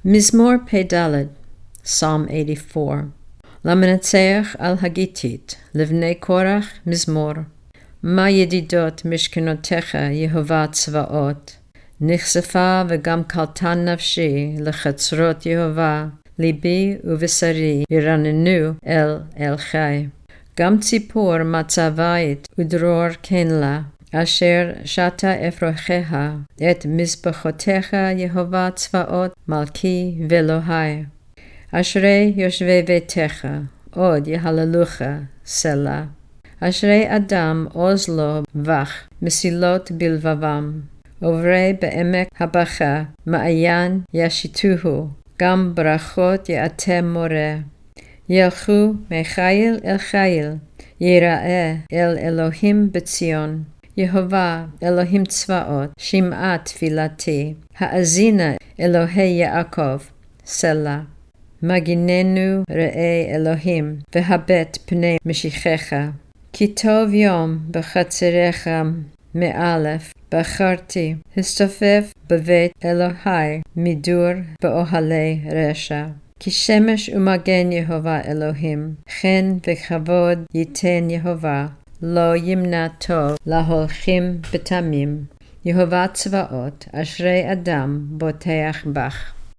מזמור פ"ד, Psalm 84. למנצח על הגיתית, לבני קורח מזמור. מה ידידות משכנותיך, יהובה צבאות. נחשפה וגם קלטה נפשי לחצרות יהובה, ליבי ובשרי ירננו אל חי. גם ציפור מצא בית ודרור כן לה, אשר שתה אפרוחיה, את מזבחותיך יהובה צבאות, מלכי ואלוהי. אשרי יושבי ביתך, עוד יהללוך, סלה. אשרי אדם עוז לו בך, מסילות בלבבם. עוברי בעמק הבכה, מעיין ישיתוהו, גם ברכות יעטה מורה. ילכו מחיל אל חיל, יראה אל אלוהים בציון. יהובה, אלוהים צבאות, שמעה תפילתי, האזינה אלוהי יעקב, סלה. מגיננו ראה אלוהים, והבט פני משיחך. כי טוב יום בחצריך מאלף, בחרתי, הסתופף בבית אלוהי, מדור באוהלי רשע. כי שמש ומגן יהובה אלוהים, חן וכבוד ייתן יהובה, לא ימנע טוב להולכים בתמים. יהובה צבאות, אשרי אדם בוטח בך.